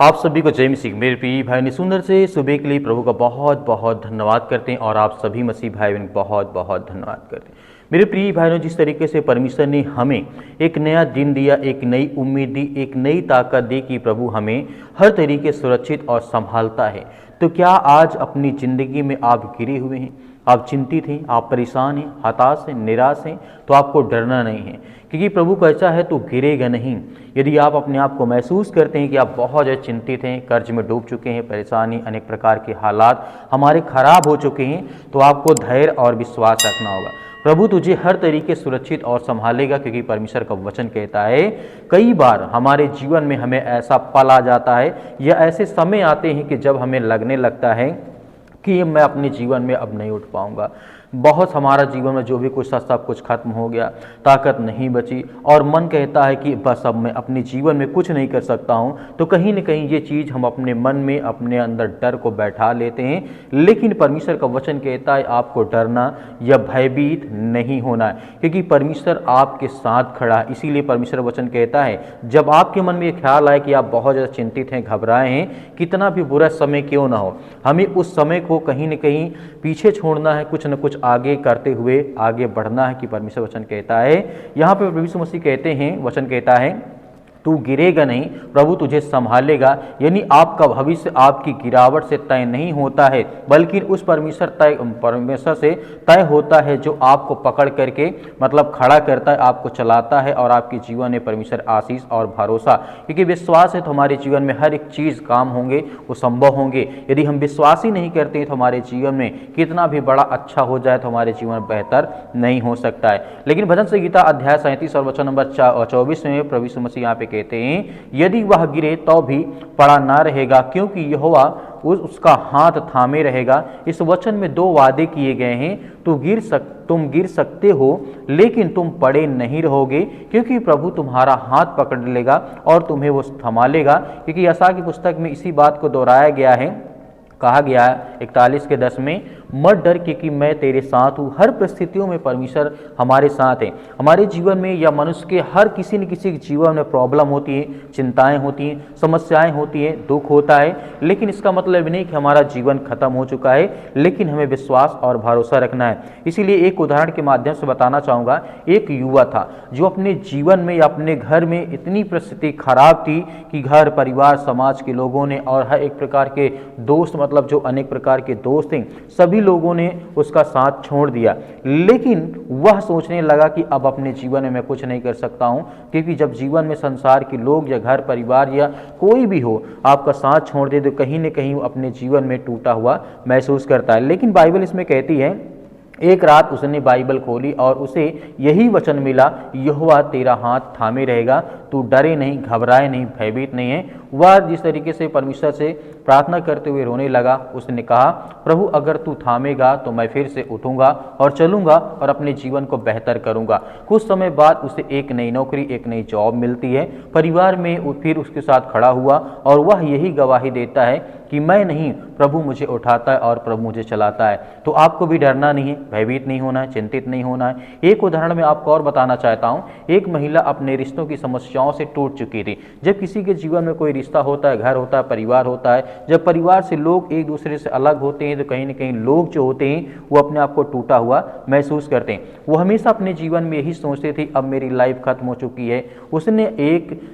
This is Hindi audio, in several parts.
आप सभी को जय मसीह। मेरे प्रिय भाई ने सुंदर से सुबह के लिए प्रभु का बहुत बहुत धन्यवाद करते हैं और आप सभी मसीह भाई बहन बहुत बहुत धन्यवाद करते हैं। मेरे प्रिय भाइयों, जिस तरीके से परमेश्वर ने हमें एक नया दिन दिया, एक नई उम्मीद दी, एक नई ताकत दी कि प्रभु हमें हर तरीके सुरक्षित और संभालता है, तो क्या आज अपनी ज़िंदगी में आप घिरे हुए हैं, आप चिंतित हैं, आप परेशान हैं, हताश हैं, निराश हैं, तो आपको डरना नहीं है, क्योंकि प्रभु का ऐसा है तो गिरेगा नहीं। यदि आप अपने आप को महसूस करते हैं कि आप बहुत ज़्यादा चिंतित हैं, कर्ज में डूब चुके हैं, परेशानी, अनेक प्रकार के हालात हमारे खराब हो चुके हैं, तो आपको धैर्य और विश्वास रखना होगा। प्रभु तुझे हर तरीके सुरक्षित और संभालेगा, क्योंकि परमेश्वर का वचन कहता है कई बार हमारे जीवन में हमें ऐसा पल आ जाता है या ऐसे समय आते हैं कि जब हमें लगने लगता है कि मैं अपने जीवन में अब नहीं उठ पाऊंगा। बहुत हमारा जीवन में जो भी कुछ था सब कुछ खत्म हो गया, ताकत नहीं बची और मन कहता है कि बस अब मैं अपने जीवन में कुछ नहीं कर सकता हूं। तो कहीं न कहीं ये चीज़ हम अपने मन में, अपने अंदर डर को बैठा लेते हैं। लेकिन परमेश्वर का वचन कहता है आपको डरना या भयभीत नहीं होना है, क्योंकि परमेश्वर आपके साथ खड़ा है। इसीलिए परमेश्वर वचन कहता है जब आपके मन में ये ख्याल आए कि आप बहुत ज़्यादा चिंतित हैं, घबराए हैं, कितना भी बुरा समय क्यों ना हो, हमें उस समय को कहीं न कहीं पीछे छोड़ना है, कुछ न कुछ आगे करते हुए आगे बढ़ना है। कि परमेश्वर वचन कहता है, यहाँ पे प्रभु यीशु मसीह कहते हैं, वचन कहता है तू गिरेगा नहीं, प्रभु तुझे संभालेगा। यानी आपका भविष्य आपकी गिरावट से तय नहीं होता है, बल्कि उस परमेश्वर से तय होता है जो आपको पकड़ करके मतलब खड़ा करता है, आपको चलाता है और आपके जीवन में परमेश्वर आशीष और भरोसा, क्योंकि विश्वास है तो हमारे जीवन में हर एक चीज़ काम होंगे, वो संभव होंगे। यदि हम विश्वास ही नहीं करते तो हमारे जीवन में कितना भी बड़ा अच्छा हो जाए तो हमारे जीवन बेहतर नहीं हो सकता है। लेकिन भजन संहिता अध्याय 37 और वचन नंबर 24 में प्रभु यीशु मसीह यहाँ पे कहते हैं यदि वह गिरे तो भी पड़ा ना रहेगा, क्योंकि यहोवा उसका हाथ थामे रहेगा। इस वचन में दो वादे किए गए हैं, तुम गिर सकते हो लेकिन तुम पड़े नहीं रहोगे, क्योंकि प्रभु तुम्हारा हाथ पकड़ लेगा और तुम्हें वो संभालेगा। क्योंकि यशायाह की पुस्तक में इसी बात को दोहराया गया है, कहा गया है 41:10 में, मत डर क्योंकि मैं तेरे साथ हूँ। हर परिस्थितियों में परमेश्वर हमारे साथ है। हमारे जीवन में या मनुष्य के हर किसी न किसी के जीवन में प्रॉब्लम होती है, चिंताएं होती हैं, समस्याएं होती हैं, दुख होता है, लेकिन इसका मतलब नहीं कि हमारा जीवन खत्म हो चुका है, लेकिन हमें विश्वास और भरोसा रखना है। इसीलिए एक उदाहरण के माध्यम से बताना चाहूँगा। एक युवा था जो अपने जीवन में या अपने घर में इतनी परिस्थिति खराब थी कि घर परिवार समाज के लोगों ने और हर एक प्रकार के दोस्त, मतलब जो अनेक प्रकार के दोस्त थे, सभी लोगों ने उसका साथ छोड़ दिया। लेकिन वह सोचने लगा कि अब अपने जीवन में मैं कुछ नहीं कर सकता हूं, क्योंकि जब जीवन में संसार के लोग या घर परिवार या कोई भी हो आपका साथ छोड़ दे तो कहीं न कहीं अपने जीवन में टूटा हुआ महसूस करता है। लेकिन बाइबल इसमें कहती है, एक रात उसने बाइबल खोली और उसे यही वचन मिला, यहोवा तेरा हाथ थामे रहेगा, तू डरे नहीं, घबराए नहीं, भयभीत नहीं है। वह जिस तरीके से परमेश्वर से प्रार्थना करते हुए रोने लगा, उसने कहा प्रभु अगर तू थामेगा तो मैं फिर से उठूंगा और चलूंगा और अपने जीवन को बेहतर करूंगा। कुछ समय बाद उसे एक नई नौकरी, एक नई जॉब मिलती है। परिवार में फिर उसके साथ खड़ा हुआ और वह यही गवाही देता है कि मैं नहीं, प्रभु मुझे उठाता है और प्रभु मुझे चलाता है। तो आपको भी डरना नहीं है, भयभीत नहीं होना है, चिंतित नहीं होना है। एक उदाहरण मैं आपको और बताना चाहता हूँ। एक महिला अपने रिश्तों की समस्याओं से टूट चुकी थी। जब किसी के जीवन में कोई रिश्ता होता है, घर होता है, परिवार होता है, जब परिवार से लोग एक दूसरे से अलग होते हैं तो कहीं ना कहीं लोग जो होते हैं वो अपने आप को टूटा हुआ महसूस करते हैं। वो हमेशा अपने जीवन में यही सोचते थे अब मेरी लाइफ खत्म हो चुकी है। उसने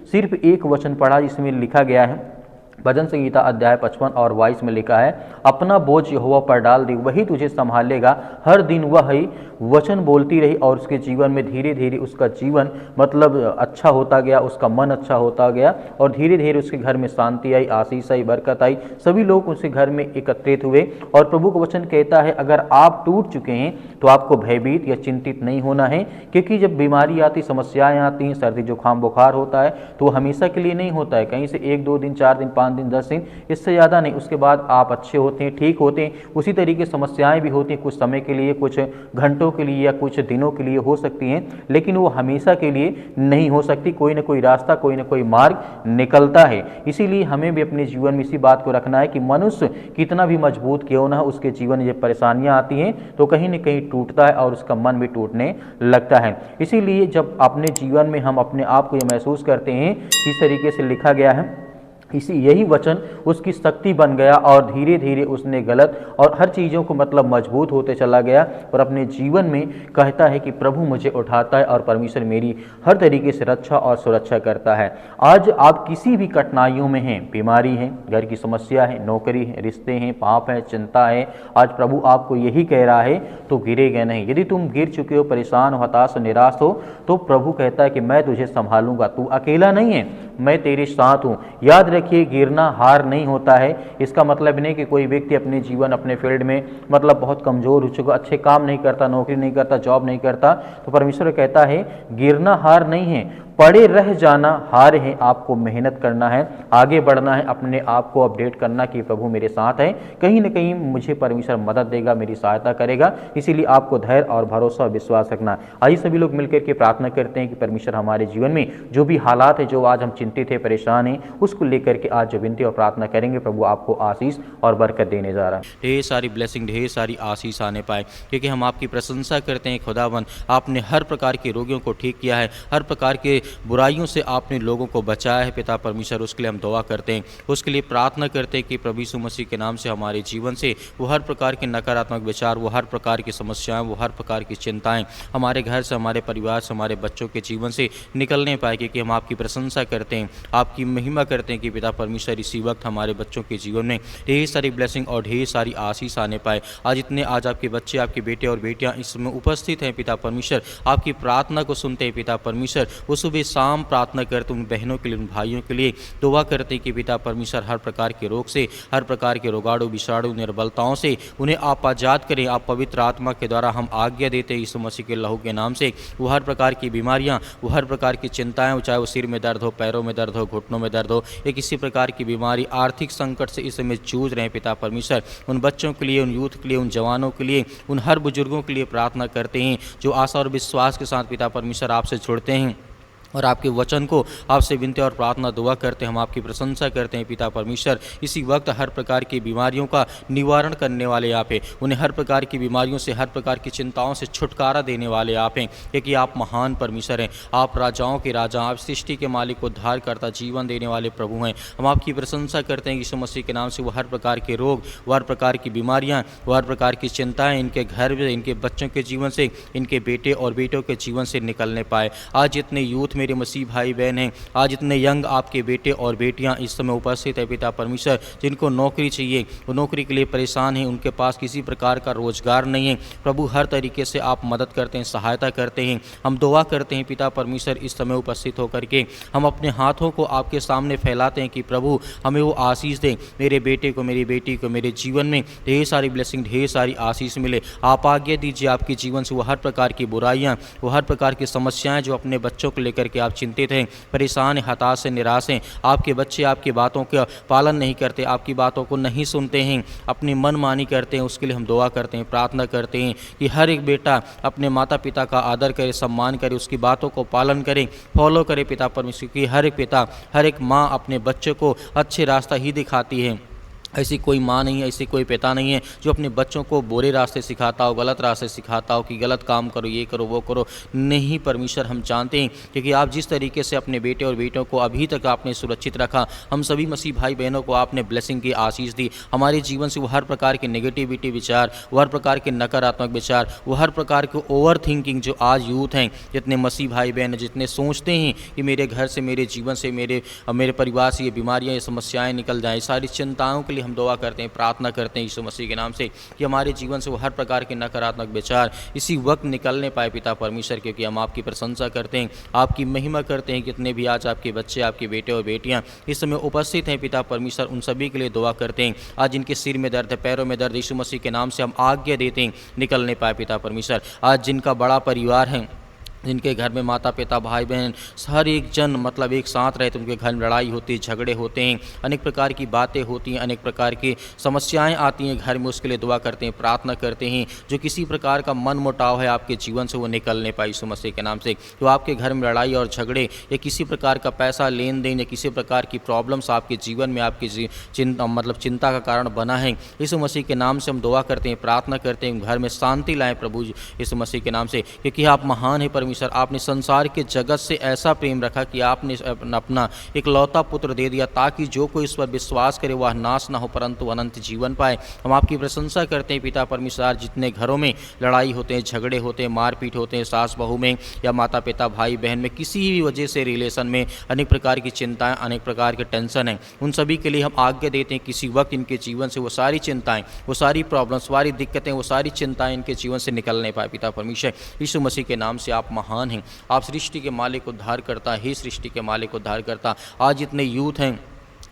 सिर्फ एक वचन पढ़ा जिसमें लिखा गया है, भजन संहिता अध्याय 55 और 22 में लिखा है, अपना बोझ यहोवा पर डाल दे, वही तुझे संभालेगा। हर दिन वह ही वचन बोलती रही और उसके जीवन में धीरे धीरे उसका जीवन मतलब अच्छा होता गया, उसका मन अच्छा होता गया और धीरे धीरे उसके घर में शांति आई, आशीष आई, बरकत आई। सभी लोग उसके घर में एकत्रित हुए और प्रभु का वचन कहता है अगर आप टूट चुके हैं तो आपको भयभीत या चिंतित नहीं होना है, क्योंकि जब बीमारी आती, समस्याएं आती हैं, सर्दी जुकाम बुखार होता है तो वो हमेशा के लिए नहीं होता है। कहीं से 1 2 दिन, 4 दिन, 5 दिन, 10 दिन, इससे ज़्यादा नहीं। उसके बाद आप अच्छे होते हैं, ठीक होते हैं। उसी तरीके समस्याएं भी होती हैं, कुछ समय के लिए, कुछ घंटों के लिए या कुछ दिनों के लिए हो सकती हैं, लेकिन वो हमेशा के लिए नहीं हो सकती। कोई ना कोई रास्ता, कोई ना कोई मार्ग निकलता है। इसीलिए हमें भी अपने जीवन में इसी बात को रखना है कि मनुष्य कितना भी मजबूत क्यों ना हो, उसके जीवन में जब परेशानियां आती हैं तो कहीं ना कहीं टूटता है और उसका मन भी टूटने लगता है। इसीलिए जब अपने जीवन में हम अपने आप को ये महसूस करते हैं, इस तरीके से लिखा गया है, यही वचन उसकी शक्ति बन गया और धीरे धीरे उसने गलत और हर चीज़ों को मतलब मजबूत होते चला गया और अपने जीवन में कहता है कि प्रभु मुझे उठाता है और परमेश्वर मेरी हर तरीके से रक्षा और सुरक्षा करता है। आज आप किसी भी कठिनाइयों में हैं, बीमारी है, घर की समस्या है, नौकरी है, रिश्ते हैं, पाप है, चिंता है, आज प्रभु आपको यही कह रहा है तो गिरेगा नहीं। यदि तुम गिर चुके हो, परेशान हो, हताश हो, निराश हो, तो प्रभु कहता है कि मैं तुझे संभालूंगा, तू अकेला नहीं है, मैं तेरे साथ हूँ। याद रखिए, गिरना हार नहीं होता है। इसका मतलब नहीं कि कोई व्यक्ति अपने जीवन अपने फील्ड में मतलब बहुत कमज़ोर हो चुका, अच्छे काम नहीं करता, नौकरी नहीं करता, जॉब नहीं करता, तो परमेश्वर कहता है गिरना हार नहीं है, पड़े रह जाना हार है। आपको मेहनत करना है, आगे बढ़ना है, अपने आप को अपडेट करना कि प्रभु मेरे साथ है, कहीं ना कहीं मुझे परमेश्वर मदद देगा, मेरी सहायता करेगा। इसीलिए आपको धैर्य और भरोसा और विश्वास रखना। आइए सभी लोग मिलकर के प्रार्थना करते हैं कि परमेश्वर हमारे जीवन में जो भी हालात है, जो आज हम चिंतित है, परेशान हैं, उसको लेकर के आज जो विनती और प्रार्थना करेंगे, प्रभु आपको आशीष और बरकत देने जा रहा है। ढेर सारी ब्लेसिंग, ढेर सारी आशीष आने पाए, क्योंकि हम आपकी प्रशंसा करते हैं खुदावन। आपने हर प्रकार के रोगियों को ठीक किया है, हर प्रकार के बुराइयों से आपने लोगों को बचाया है पिता परमेश्वर। उसके लिए हम दुआ करते हैं, उसके लिए प्रार्थना करते हैं कि प्रभु यीशु मसीह के नाम से हमारे जीवन से वो हर प्रकार के नकारात्मक विचार, वो हर प्रकार की समस्याएं, वो हर प्रकार की चिंताएं हमारे घर से, हमारे परिवार से, हमारे बच्चों के जीवन से निकलने पाए, क्योंकि हम आपकी प्रशंसा करते हैं, आपकी महिमा करते हैं कि पिता परमेश्वर इसी वक्त हमारे बच्चों के जीवन में ढेर सारी ब्लेसिंग और ढेर सारी आशीष आने पाए। आज आपके बच्चे, आपके बेटे और बेटियां इसमें उपस्थित हैं पिता परमेश्वर, आपकी प्रार्थना को सुनते हैं पिता परमेश्वर। वो सुबह शाम प्रार्थना करते, उन बहनों के लिए, उन भाइयों के लिए दुआ करते हैं कि पिता परमेश्वर हर प्रकार के रोग से, हर प्रकार के रोगाणु, विषाणु, निर्बलताओं से उन्हें आप आज़ाद करें। आप पवित्र आत्मा के द्वारा हम आज्ञा देते हैं यीशु मसीह के लहू के नाम से। वो हर प्रकार की बीमारियां, वो हर प्रकार की चिंताएं, चाहे वो सिर में दर्द हो, पैरों में दर्द हो, घुटनों में दर्द हो, या किसी प्रकार की बीमारी, आर्थिक संकट से इस समय जूझ रहे हैं पिता परमेश्वर, उन बच्चों के लिए, उन यूथ के लिए, उन जवानों के लिए, उन हर बुजुर्गों के लिए प्रार्थना करते हैं जो आशा और विश्वास के साथ पिता परमेश्वर आपसे जुड़ते हैं और आपके वचन को आपसे विनती और प्रार्थना दुआ करते हैं। हम आपकी प्रशंसा करते हैं पिता परमेश्वर। इसी वक्त हर प्रकार की बीमारियों का निवारण करने वाले आप हैं, उन्हें हर प्रकार की बीमारियों से, हर प्रकार की चिंताओं से छुटकारा देने वाले आप हैं, क्योंकि आप महान परमेश्वर हैं, आप राजाओं के राजा, आप सृष्टि के मालिक, उद्धार करता, जीवन देने वाले प्रभु हैं। हम आपकी प्रशंसा करते हैं यीशु मसीह के नाम से। वो हर प्रकार के रोग, वो हर प्रकार की बीमारियाँ, वो हर प्रकार की चिंताएँ इनके घर में, इनके बच्चों के जीवन से, इनके बेटे और बेटों के जीवन से निकलने पाए। आज जितने यूथ मेरे मसीह भाई बहन हैं, आज इतने यंग आपके बेटे और बेटियां इस समय उपस्थित है पिता परमेश्वर, जिनको नौकरी चाहिए, वो नौकरी के लिए परेशान हैं, उनके पास किसी प्रकार का रोजगार नहीं है, प्रभु हर तरीके से आप मदद करते हैं, सहायता करते हैं। हम दुआ करते हैं पिता परमेश्वर, इस समय उपस्थित होकर के हम अपने हाथों को आपके सामने फैलाते हैं कि प्रभु हमें वो आशीष दें, मेरे बेटे को, मेरी बेटी को, मेरे जीवन में ढेर सारी ब्लेसिंग, ढेर सारी आशीष मिले। आप आज्ञा दीजिए आपके जीवन से वो हर प्रकार की बुराइयाँ, वो हर प्रकार की समस्याएं जो अपने बच्चों को लेकर के आप चिंतित हैं, परेशान हैं, हताश हैं, निराश हैं, आपके बच्चे आपकी बातों का पालन नहीं करते, आपकी बातों को नहीं सुनते हैं, अपनी मनमानी करते हैं, उसके लिए हम दुआ करते हैं, प्रार्थना करते हैं कि हर एक बेटा अपने माता पिता का आदर करे, सम्मान करे, उसकी बातों को पालन करे, फॉलो करे पिता परमेश्वर की। हर एक पिता, हर एक माँ अपने बच्चे को अच्छे रास्ता ही दिखाती है। ऐसी कोई माँ नहीं है, ऐसी कोई पिता नहीं है जो अपने बच्चों को बुरे रास्ते सिखाता हो, गलत रास्ते सिखाता हो कि गलत काम करो, ये करो, वो करो। नहीं परमेश्वर, हम जानते हैं क्योंकि आप जिस तरीके से अपने बेटे और बेटियों को अभी तक आपने सुरक्षित रखा, हम सभी मसीह भाई बहनों को आपने ब्लेसिंग की आशीष दी। हमारे जीवन से वो हर प्रकार के नेगेटिविटी विचार, वो हर प्रकार के नकारात्मक विचार, वो हर प्रकार के ओवर थिंकिंग जो आज यूथ हैं, जितने मसीह भाई बहन जितने सोचते हैं कि मेरे घर से, मेरे जीवन से, मेरे परिवार से ये बीमारियाँ, ये समस्याएँ निकल जाएँ, सारी चिंताओं के लिए हम दुआ करते हैं, प्रार्थना करते हैं यीशु मसीह के नाम से कि हमारे जीवन से वो हर प्रकार के नकारात्मक विचार इसी वक्त निकलने पाए पिता परमेश्वर, क्योंकि हम आपकी प्रशंसा करते हैं, आपकी महिमा करते हैं। कितने भी आज आपके बच्चे, आपके बेटे और बेटियां इस समय उपस्थित हैं पिता परमेश्वर, उन सभी के लिए दुआ करते हैं। आज जिनके सिर में दर्द है, पैरों में दर्द, यीशु मसीह के नाम से हम आज्ञा देते हैं निकलने पाए पिता परमेश्वर। आज जिनका बड़ा परिवार है, जिनके घर में माता पिता भाई बहन हर एक जन मतलब एक साथ रहते, उनके घर में लड़ाई होती है, झगड़े होते हैं, अनेक प्रकार की बातें होती हैं, अनेक प्रकार की समस्याएं आती हैं घर में, उसके लिए दुआ करते हैं, प्रार्थना करते हैं। जो किसी प्रकार का मन मुटाव है आपके जीवन से वो निकलने पाए यीशु मसीह के नाम से। जो आपके घर में लड़ाई और झगड़े या किसी प्रकार का पैसा लेन देन या किसी प्रकार की प्रॉब्लम्स आपके जीवन में आपकी चिंता का कारण बना है, यीशु मसीह के नाम से हम दुआ करते हैं, प्रार्थना करते हैं, घर में शांति लाएँ प्रभु यीशु मसीह के नाम से, क्योंकि आप महान है परमेश्वर, परमेश्वर आपने संसार के जगत से ऐसा प्रेम रखा कि आपने अपना एक लौता पुत्र दे दिया, ताकि जो कोई इस पर विश्वास करे वह नाश ना हो परंतु अनंत जीवन पाए। हम आपकी प्रशंसा करते हैं पिता परमेश्वर, जितने घरों में लड़ाई होते हैं, झगड़े होते हैं, मारपीट होते हैं, सास बहू में या माता पिता भाई बहन में, किसी भी वजह से रिलेशन में अनेक प्रकार की चिंताएं, अनेक प्रकार के टेंशन हैं, उन सभी के लिए हम आज्ञा देते हैं किसी वक्त इनके जीवन से वो सारी चिंताएं, वो सारी प्रॉब्लम्स, सारी दिक्कतें, वो सारी चिंताएं इनके जीवन से निकलने पाए। पिता परमेश्वर, यीशु मसीह के नाम से आप महान हैं, आप सृष्टि के मालिक उद्धार करता, हे सृष्टि के मालिक उद्धार करता। आज इतने यूथ हैं,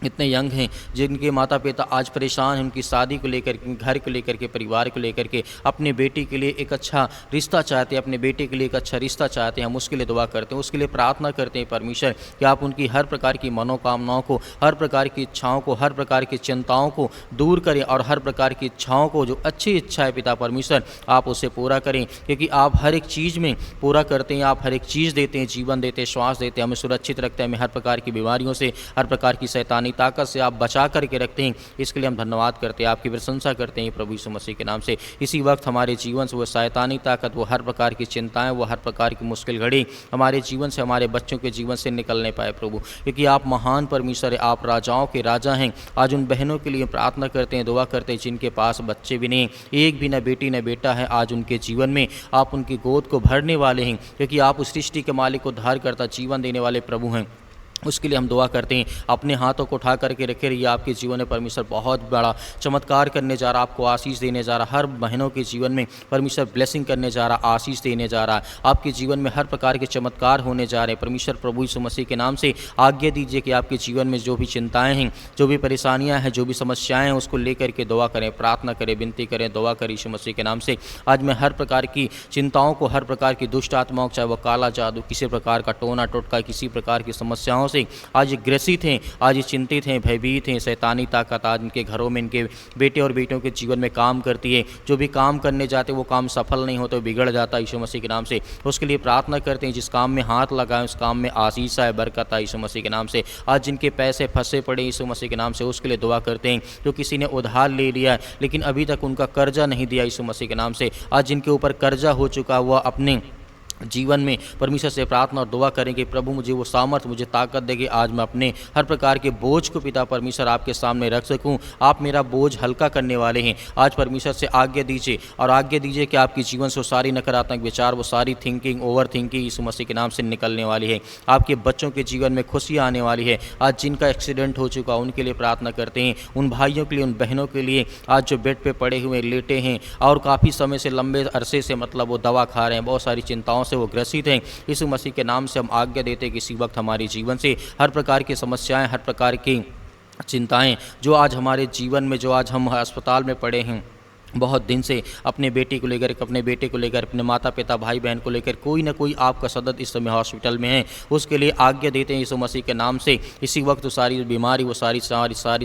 इतने यंग हैं जिनके माता पिता आज परेशान हैं, उनकी शादी को लेकर के, घर को लेकर के, परिवार को लेकर के, अपने बेटी के लिए एक अच्छा रिश्ता चाहते हैं, अपने बेटे के लिए एक अच्छा रिश्ता चाहते हैं। हम उसके लिए दुआ करते हैं, उसके लिए प्रार्थना करते हैं परमेश्वर कि आप उनकी हर प्रकार की मनोकामनाओं को, हर प्रकार की इच्छाओं को, हर प्रकार की चिंताओं को दूर करें और हर प्रकार की इच्छाओं को, जो अच्छी इच्छा है पिता परमेश्वर, आप उसे पूरा करें, क्योंकि आप हर एक चीज़ में पूरा करते हैं, आप हर एक चीज़ देते हैं, जीवन देते हैं, श्वास देते हैं, हमें सुरक्षित रखते हैं, हमें हर प्रकार की बीमारियों से, हर प्रकार की शैतानी ताकत से आप बचा करके रखते हैं। इसके लिए हम धन्यवाद करते हैं, आपकी प्रशंसा करते हैं प्रभु यीशु मसीह के नाम से। इसी वक्त हमारे जीवन से वो शैतानी ताकत, वो हर प्रकार की चिंताएं, वो हर प्रकार की मुश्किल घड़ी हमारे जीवन से, हमारे बच्चों के जीवन से निकलने पाए प्रभु, क्योंकि आप महान परमेश्वर है, आप राजाओं के राजा हैं। आज उन बहनों के लिए प्रार्थना करते हैं, दुआ करते हैं जिनके पास बच्चे भी नहीं, एक भी न बेटी न बेटा है, आज उनके जीवन में आप उनकी गोद को भरने वाले हैं, क्योंकि आप उस सृष्टि के मालिक, उद्धार करता, जीवन देने वाले प्रभु हैं। उसके लिए हम दुआ करते हैं, अपने हाथों को उठा करके रखे रहिए। आपके जीवन में परमेश्वर बहुत बड़ा चमत्कार करने जा रहा, आपको आशीष देने जा रहा, हर बहनों के जीवन में परमेश्वर ब्लेसिंग करने जा रहा, आशीष देने जा रहा है। आपके जीवन में हर प्रकार के चमत्कार होने जा रहे हैं। परमेश्वर प्रभु यीशु मसीह के नाम से आज्ञा दीजिए कि आपके जीवन में जो भी चिंताएँ हैं, जो भी परेशानियाँ हैं, जो भी समस्याएँ हैं, उसको लेकर के दुआ करें, प्रार्थना करें, विनती करें, दुआ करें यीशु मसीह के नाम से। आज मैं हर प्रकार की चिंताओं को, हर प्रकार की दुष्ट आत्माओं, चाहे वो काला जादू, किसी प्रकार का टोना टोटका, किसी प्रकार की समस्याओं से आज ग्रसित हैं, आज चिंतित हैं, भयभीत हैं, शैतानी ताकत आज इनके घरों में, इनके बेटे और बेटियों के जीवन में काम करती है। जो भी काम करने जाते वो काम सफल नहीं होते, बिगड़ जाता है यीशु मसीह के नाम से। उसके लिए प्रार्थना करते हैं, जिस काम में हाथ लगाएं उस काम में आशीष आए, बरकत आए यीशु मसीह के नाम से। आज जिनके पैसे फंसे पड़े यीशु मसीह के नाम से, उसके लिए दुआ करते हैं। जो किसी ने उधार ले लिया है लेकिन अभी तक उनका कर्जा नहीं दिया यीशु मसीह के नाम से, आज जिनके ऊपर कर्जा हो चुका हुआ, अपने जीवन में परमेश्वर से प्रार्थना और दुआ करें कि प्रभु मुझे वो सामर्थ, मुझे ताकत देगी, आज मैं अपने हर प्रकार के बोझ को पिता परमेश्वर आपके सामने रख सकूं। आप मेरा बोझ हल्का करने वाले हैं। आज परमेश्वर से आज्ञा दीजिए और आज्ञा दीजिए कि आपके जीवन से वो सारी नकारात्मक विचार, वो सारी थिंकिंग, ओवर थिंकिंग यीशु मसीह के नाम से निकलने वाली है। आपके बच्चों के जीवन में खुशियाँ आने वाली है। आज जिनका एक्सीडेंट हो चुका उनके लिए प्रार्थना करते हैं, उन भाइयों के लिए, उन बहनों के लिए आज जो बेड पे पड़े हुए लेटे हैं और काफ़ी समय से, लंबे अरसे से मतलब वो दवा खा रहे हैं, बहुत सारी चिंताओं से वो ग्रसित हैं, यीशु मसीह के नाम से हम आज्ञा देते हैं कि इसी वक्त हमारे जीवन से हर प्रकार की समस्याएं, हर प्रकार की चिंताएं जो आज हमारे जीवन में, जो आज हम अस्पताल में पड़े हैं, बहुत दिन से अपने बेटी को लेकर, अपने बेटे को लेकर, अपने माता पिता भाई बहन को लेकर कोई ना कोई आपका सदस्य इस समय हॉस्पिटल में है, उसके लिए आज्ञा देते हैं यीशु मसीह के नाम से। इसी वक्त वो सारी बीमारी, वो सारी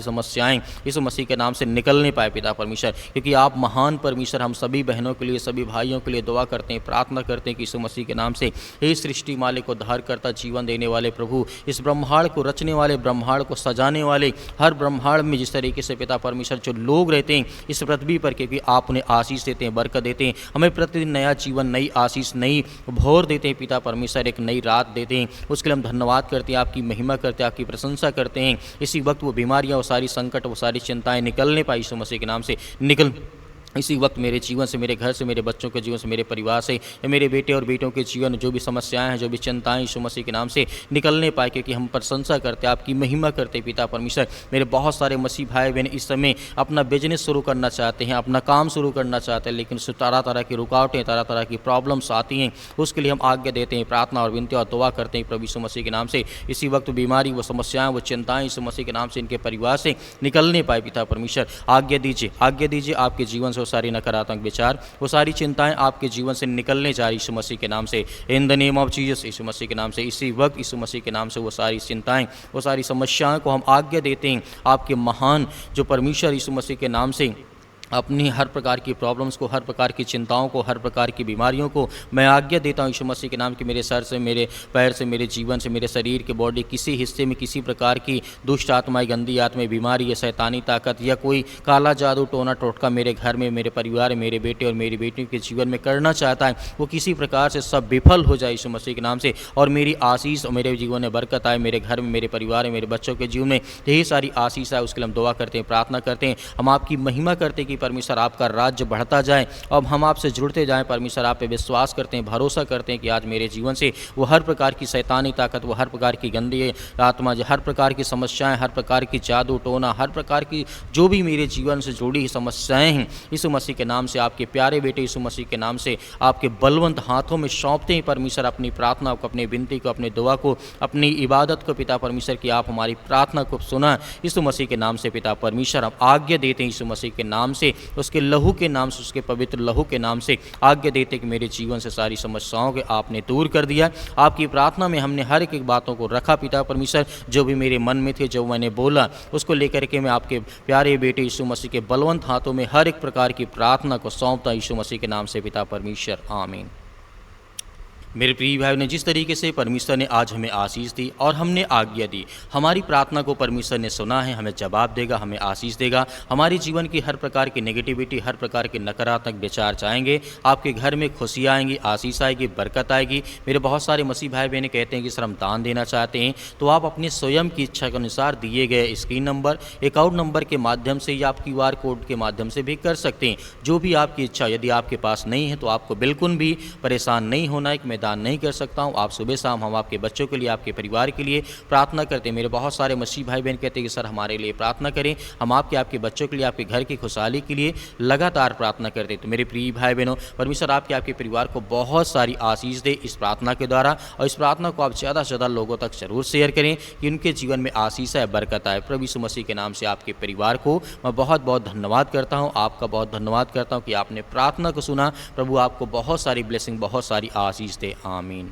समस्याएं यीशु मसीह के नाम से निकलने पाए पिता परमेश्वर, क्योंकि आप महान परमेश्वर। हम सभी बहनों के लिए, सभी भाइयों के लिए दुआ करते हैं, प्रार्थना करते हैं कि यीशु मसीह के नाम से, हे सृष्टि मालिक, उद्धार करता, जीवन देने वाले प्रभु, इस ब्रह्मांड को रचने वाले, ब्रह्मांड को सजाने वाले, हर ब्रह्मांड में जिस तरीके से पिता परमेश्वर जो लोग रहते हैं इस पृथ्वी पर, क्योंकि आप उन्हें आशीष देते हैं, बरकत देते हैं, हमें प्रतिदिन नया जीवन, नई आशीष, नई भोर देते हैं पिता परमेश्वर, एक नई रात देते हैं। उसके लिए हम धन्यवाद करते हैं, आपकी महिमा करते हैं, आपकी प्रशंसा करते हैं। इसी वक्त वो बीमारियां, वो सारी संकट, वो सारी चिंताएं निकलने पाई यीशु मसीह के नाम से। इसी वक्त मेरे जीवन से, मेरे घर से, मेरे बच्चों के जीवन से, मेरे परिवार से, मेरे बेटे और बेटों के जीवन जो भी समस्याएं हैं, जो भी चिंताएं यीशु मसीह के नाम से निकलने पाए, क्योंकि हम प्रशंसा करते हैं, आपकी महिमा करते हैं पिता परमेश्वर। मेरे बहुत सारे मसीह भाई बहन इस समय अपना बिजनेस शुरू करना चाहते हैं, अपना काम शुरू करना चाहते हैं, लेकिन उससे तरह तरह की रुकावटें, तरह तरह की प्रॉब्लम्स आती हैं। उसके लिए हम आज्ञा देते हैं, प्रार्थना और विनती और दुआ करते हैं प्रभु यीशु मसीह के नाम से। इसी वक्त बीमारी, वो समस्याएं, वो चिंताएं यीशु मसीह के नाम से इनके परिवार से निकलने पाए पिता परमेश्वर। आज्ञा दीजिए, आज्ञा दीजिए, आपके जीवन से वो सारी नकारात्मक विचार, वो सारी चिंताएं आपके जीवन से निकलने जा रही यीशु मसीह के नाम से, in the name of Jesus, यीशु मसीह के नाम से। इसी वक्त यीशु मसीह के नाम से वो सारी चिंताएं, वो सारी समस्याओं को हम आज्ञा देते हैं, आपके महान जो परमेश्वर यीशु मसीह के नाम से अपनी हर प्रकार की प्रॉब्लम्स को, हर प्रकार की चिंताओं को, हर प्रकार की बीमारियों को मैं आज्ञा देता हूँ यीशु मसीह के नाम कि मेरे सर से, मेरे पैर से, मेरे जीवन से, मेरे शरीर के बॉडी किसी हिस्से में किसी प्रकार की दुष्ट आत्माएं, गंदी आत्माएं, बीमारी या शैतानी ताकत या कोई काला जादू टोना टोटका मेरे घर में, मेरे परिवार में, मेरे बेटे और मेरी बेटियों के जीवन में करना चाहता है, वो किसी प्रकार से सब विफल हो जाए यीशु मसीह के नाम से। और मेरी आशीष और मेरे जीवन में बरकत आए, मेरे घर में, मेरे परिवार में, मेरे बच्चों के जीवन में ढेर सारी आशीष आए। उसके लिए हम दुआ करते हैं, प्रार्थना करते हैं, हम आपकी महिमा करते हैं कि परमेश्वर आपका राज्य बढ़ता जाए। अब हम आपसे जुड़ते जाएं परमेश्वर, आप पे विश्वास करते हैं, भरोसा करते हैं कि आज मेरे जीवन से वो हर प्रकार की शैतानी ताकत, वो हर प्रकार की गंदी आत्मा, हर प्रकार की समस्याएं, हर प्रकार की जादू टोना, हर प्रकार की जो भी मेरे जीवन से जुड़ी समस्याएं हैं, यीशु मसीह के नाम से, आपके प्यारे बेटे यीशु मसीह के नाम से आपके बलवंत हाथों में सौंपते हैं परमेश्वर। अपनी प्रार्थना को, अपनी विनती को, अपनी दुआ को, अपनी इबादत को पिता परमेश्वर की आप हमारी प्रार्थना को सुना यीशु मसीह के नाम से पिता परमेश्वर। हम आज्ञा देते हैं यीशु मसीह के नाम से, उसके लहू के नाम से, उसके पवित्र लहू के नाम से आज्ञा देते कि मेरे जीवन से सारी समस्याओं के आपने दूर कर दिया। आपकी प्रार्थना में हमने हर एक बातों को रखा पिता परमेश्वर, जो भी मेरे मन में थे, जो मैंने बोला उसको लेकर के मैं आपके प्यारे बेटे यीशु मसीह के बलवंत हाथों में हर एक प्रकार की प्रार्थना को सौंपता यीशु मसीह के नाम से पिता परमेश्वर, आमीन। मेरे प्रिय भाई ने जिस तरीके से परमेश्वर ने आज हमें आशीष दी और हमने आज्ञा दी, हमारी प्रार्थना को परमेश्वर ने सुना है, हमें जवाब देगा, हमें आशीष देगा। हमारे जीवन की हर प्रकार की नेगेटिविटी, हर प्रकार के नकारात्मक विचार जाएंगे, आपके घर में खुशी आएंगी, आशीष आएगी, बरकत आएगी। मेरे बहुत सारे मसीह भाई बहन कहते हैं कि सर हम दान देना चाहते हैं, तो आप अपने स्वयं की इच्छा के अनुसार दिए गए स्क्रीन नंबर, अकाउंट नंबर के माध्यम से या आप QR कोड के माध्यम से भी कर सकते हैं, जो भी आपकी इच्छा। यदि आपके पास नहीं है तो आपको बिल्कुल भी परेशान नहीं होना है कि दान नहीं कर सकता हूं। आप सुबह शाम हम आपके बच्चों के लिए, आपके परिवार के लिए प्रार्थना करते हैं। मेरे बहुत सारे मसीह भाई बहन कहते हैं कि सर हमारे लिए प्रार्थना करें, हम आपके बच्चों के लिए, आपके घर की खुशहाली के लिए लगातार प्रार्थना करते हैं। तो मेरे प्रिय भाई बहनों, परमेश्वर आपके परिवार को बहुत सारी आशीष दे इस प्रार्थना के द्वारा, और इस प्रार्थना को आप ज़्यादा से ज़्यादा लोगों तक जरूर शेयर करें कि उनके जीवन में आशीष है, बरकत आए। प्रभु यीशु मसीह के नाम से आपके परिवार को मैं बहुत बहुत धन्यवाद करता हूँ, आपका बहुत धन्यवाद करता हूँ कि आपने प्रार्थना को सुना। प्रभु आपको बहुत सारी ब्लेसिंग, बहुत सारी आशीष दे, आमीन।